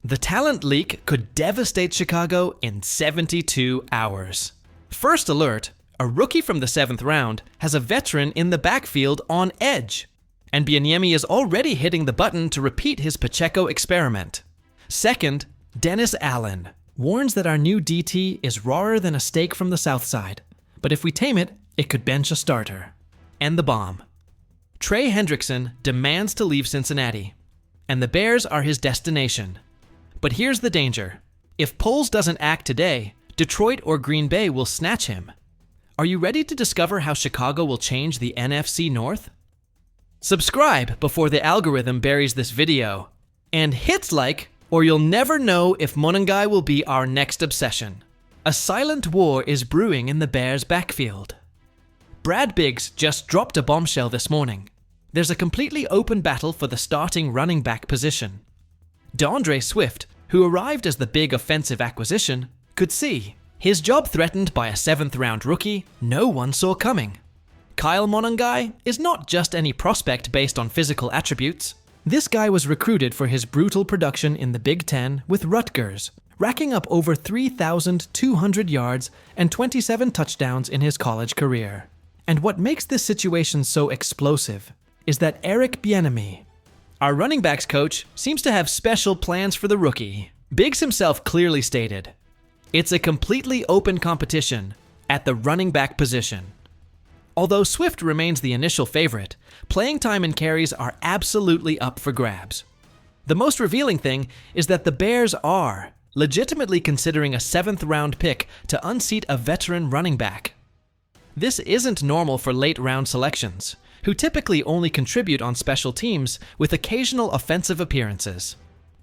The talent leak could devastate Chicago in 72 hours. First alert, a rookie from the 7th round has a veteran in the backfield on edge, and Bieniemy is already hitting the button to repeat his Pacheco experiment. Second, Dennis Allen warns that our new DT is rawer than a steak from the south side, but if we tame it, it could bench a starter. And the bomb. Trey Hendrickson demands to leave Cincinnati, and the Bears are his destination. But here's the danger. If Poles doesn't act today, Detroit or Green Bay will snatch him. Are you ready to discover how Chicago will change the NFC North? Subscribe before the algorithm buries this video, and hit like, or you'll never know if Monangai will be our next obsession. A silent war is brewing in the Bears' backfield. Brad Biggs just dropped a bombshell this morning. There's a completely open battle for the starting running back position. DeAndre Swift, who arrived as the big offensive acquisition, could see his job threatened by a 7th-round rookie no one saw coming. Kyle Monangai is not just any prospect based on physical attributes. This guy was recruited for his brutal production in the Big Ten with Rutgers, racking up over 3,200 yards and 27 touchdowns in his college career. And what makes this situation so explosive is that Eric Bieniemy, our running backs coach, seems to have special plans for the rookie. Biggs himself clearly stated, "It's a completely open competition at the running back position." Although Swift remains the initial favorite, playing time and carries are absolutely up for grabs. The most revealing thing is that the Bears are legitimately considering a 7th-round pick to unseat a veteran running back. This isn't normal for late-round selections, who typically only contribute on special teams with occasional offensive appearances.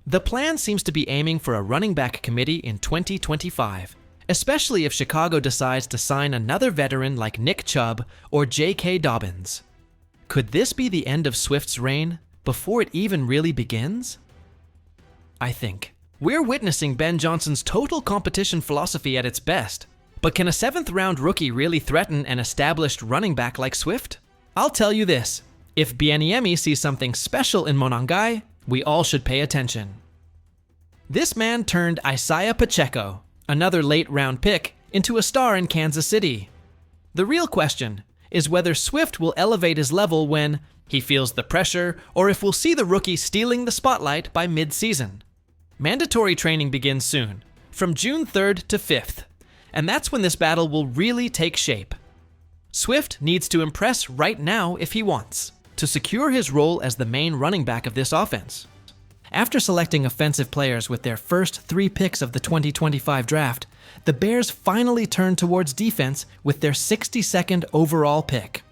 The plan seems to be aiming for a running back committee in 2025, especially if Chicago decides to sign another veteran like Nick Chubb or J.K. Dobbins. Could this be the end of Swift's reign before it even really begins? I think. We're witnessing Ben Johnson's total competition philosophy at its best. But can a 7th-round rookie really threaten an established running back like Swift? I'll tell you this, if Bieniemy sees something special in Monangai, we all should pay attention. This man turned Isaiah Pacheco, another late-round pick, into a star in Kansas City. The real question is whether Swift will elevate his level when he feels the pressure, or if we'll see the rookie stealing the spotlight by mid-season. Mandatory training begins soon, from June 3rd to 5th, and that's when this battle will really take shape. Swift needs to impress right now if he wants to secure his role as the main running back of this offense. After selecting offensive players with their first 3 picks of the 2025 draft, the Bears finally turned towards defense with their 62nd overall pick.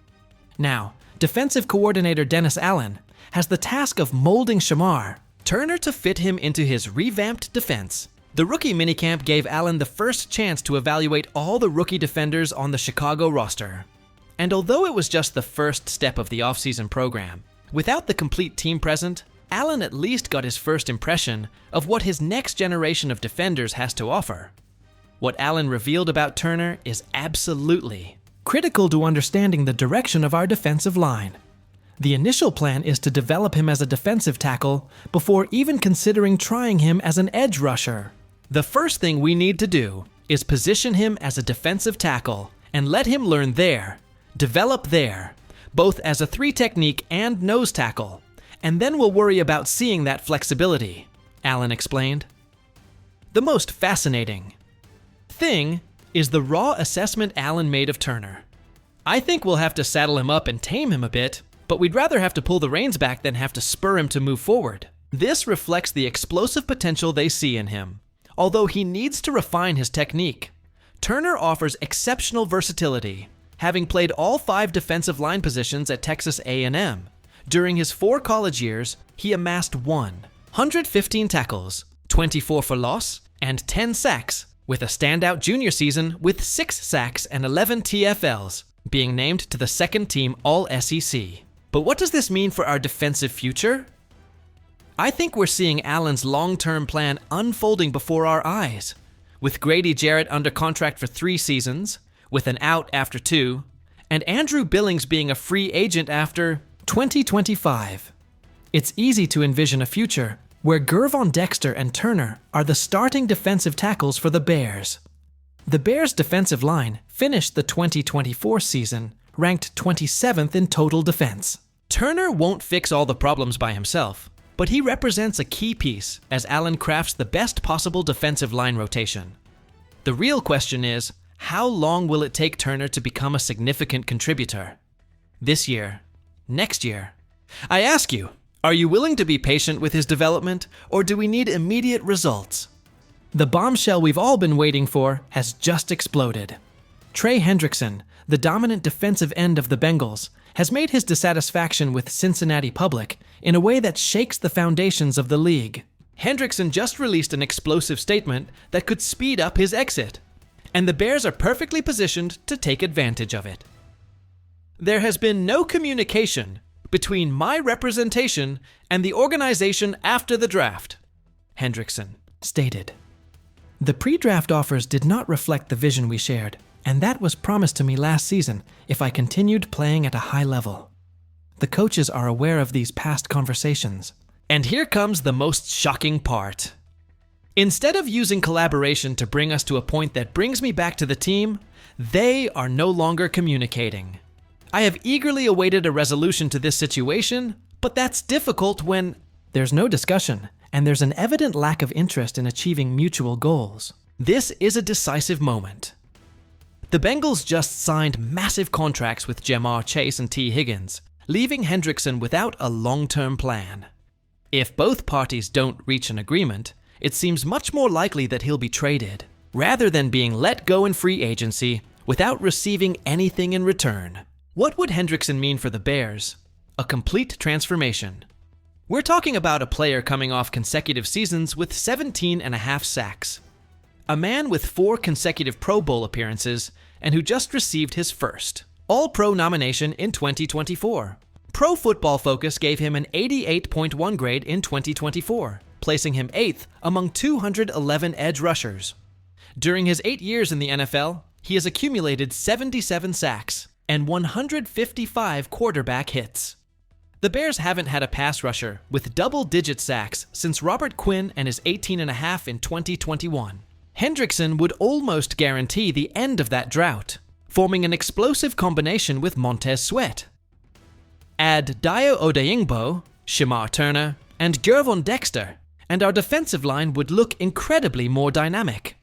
Now, defensive coordinator Dennis Allen has the task of molding Shamar, Turner to fit him into his revamped defense. The rookie minicamp gave Allen the first chance to evaluate all the rookie defenders on the Chicago roster. And although it was just the first step of the offseason program, without the complete team present, Allen at least got his first impression of what his next generation of defenders has to offer. What Allen revealed about Turner is absolutely critical to understanding the direction of our defensive line. The initial plan is to develop him as a defensive tackle before even considering trying him as an edge rusher. The first thing we need to do is position him as a defensive tackle and let him learn there, develop there, both as a 3 technique and nose tackle, and then we'll worry about seeing that flexibility, Allen explained. The most fascinating thing is the raw assessment Allen made of Turner. I think we'll have to saddle him up and tame him a bit, but we'd rather have to pull the reins back than have to spur him to move forward. This reflects the explosive potential they see in him. Although he needs to refine his technique, Turner offers exceptional versatility, having played all 5 defensive line positions at Texas A&M. During his 4 college years, he amassed 115 tackles, 24 for loss, and 10 sacks, with a standout junior season with 6 sacks and 11 TFLs, being named to the 2nd team All-SEC. But what does this mean for our defensive future? I think we're seeing Allen's long-term plan unfolding before our eyes, with Grady Jarrett under contract for 3 seasons, with an out after 2, and Andrew Billings being a free agent after 2025. It's easy to envision a future where Gervon Dexter and Turner are the starting defensive tackles for the Bears. The Bears' defensive line finished the 2024 season ranked 27th in total defense. Turner won't fix all the problems by himself, but he represents a key piece as Allen crafts the best possible defensive line rotation. The real question is, how long will it take Turner to become a significant contributor? This year? Next year? I ask you, are you willing to be patient with his development, or do we need immediate results? The bombshell we've all been waiting for has just exploded. Trey Hendrickson, the dominant defensive end of the Bengals, has made his dissatisfaction with Cincinnati public in a way that shakes the foundations of the league. Hendrickson just released an explosive statement that could speed up his exit, and the Bears are perfectly positioned to take advantage of it. There has been no communication between my representation and the organization after the draft, Hendrickson stated. The pre-draft offers did not reflect the vision we shared, and that was promised to me last season if I continued playing at a high level. The coaches are aware of these past conversations. And here comes the most shocking part. Instead of using collaboration to bring us to a point that brings me back to the team, they are no longer communicating. I have eagerly awaited a resolution to this situation, but that's difficult when there's no discussion and there's an evident lack of interest in achieving mutual goals. This is a decisive moment. The Bengals just signed massive contracts with Shamar Chase and T. Higgins, leaving Hendrickson without a long-term plan. If both parties don't reach an agreement, it seems much more likely that he'll be traded, rather than being let go in free agency without receiving anything in return. What would Hendrickson mean for the Bears? A complete transformation. We're talking about a player coming off consecutive seasons with 17.5 sacks. A man with 4 consecutive Pro Bowl appearances and who just received his first All-Pro nomination in 2024. Pro Football Focus gave him an 88.1 grade in 2024, placing him 8th among 211 edge rushers. During his 8 years in the NFL, he has accumulated 77 sacks and 155 quarterback hits. The Bears haven't had a pass rusher with double-digit sacks since Robert Quinn and his 18.5 in 2021. Hendrickson would almost guarantee the end of that drought, forming an explosive combination with Montez Sweat. Add Dayo Odeyingbo, Shamar Turner, and Gervon Dexter, and our defensive line would look incredibly more dynamic.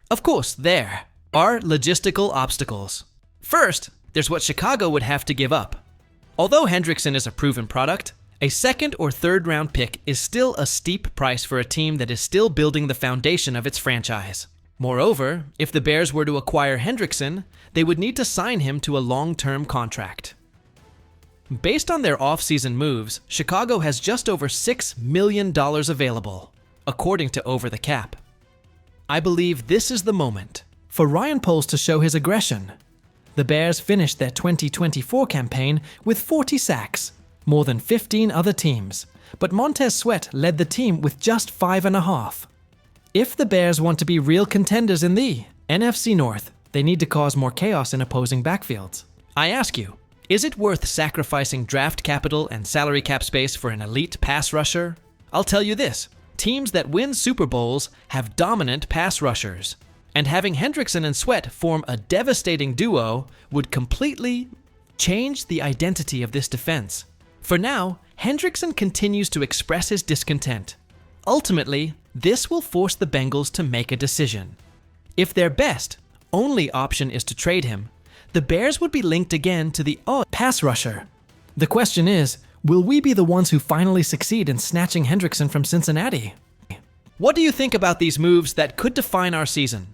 Of course, there are logistical obstacles. First, there's what Chicago would have to give up. Although Hendrickson is a proven product, a second or third round pick is still a steep price for a team that is still building the foundation of its franchise. Moreover, if the Bears were to acquire Hendrickson, they would need to sign him to a long-term contract. Based on their off-season moves, Chicago has just over $6 million available, according to Over the Cap. I believe this is the moment for Ryan Poles to show his aggression. The Bears finished their 2024 campaign with 40 sacks, more than 15 other teams, but Montez Sweat led the team with just 5.5. If the Bears want to be real contenders in the NFC North, they need to cause more chaos in opposing backfields. I ask you, is it worth sacrificing draft capital and salary cap space for an elite pass rusher? I'll tell you this, teams that win Super Bowls have dominant pass rushers, and having Hendrickson and Sweat form a devastating duo would completely change the identity of this defense. For now, Hendrickson continues to express his discontent. Ultimately, this will force the Bengals to make a decision. If their best, only option is to trade him, the Bears would be linked again to the pass rusher. The question is, will we be the ones who finally succeed in snatching Hendrickson from Cincinnati? What do you think about these moves that could define our season?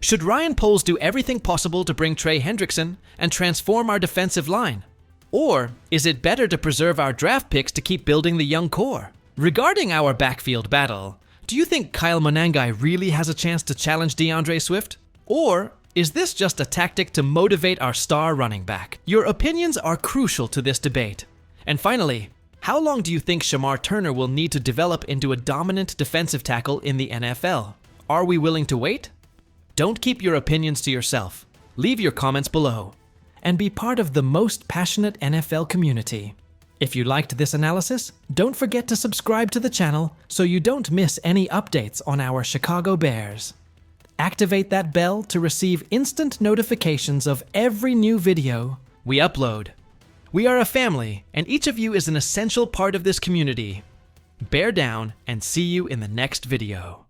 Should Ryan Poles do everything possible to bring Trey Hendrickson and transform our defensive line? Or is it better to preserve our draft picks to keep building the young core? Regarding our backfield battle, do you think Kyle Monangai really has a chance to challenge DeAndre Swift? Or is this just a tactic to motivate our star running back? Your opinions are crucial to this debate. And finally, how long do you think Shamar Turner will need to develop into a dominant defensive tackle in the NFL? Are we willing to wait? Don't keep your opinions to yourself. Leave your comments below and be part of the most passionate NFL community. If you liked this analysis, don't forget to subscribe to the channel so you don't miss any updates on our Chicago Bears. Activate that bell to receive instant notifications of every new video we upload. We are a family, and each of you is an essential part of this community. Bear down and see you in the next video.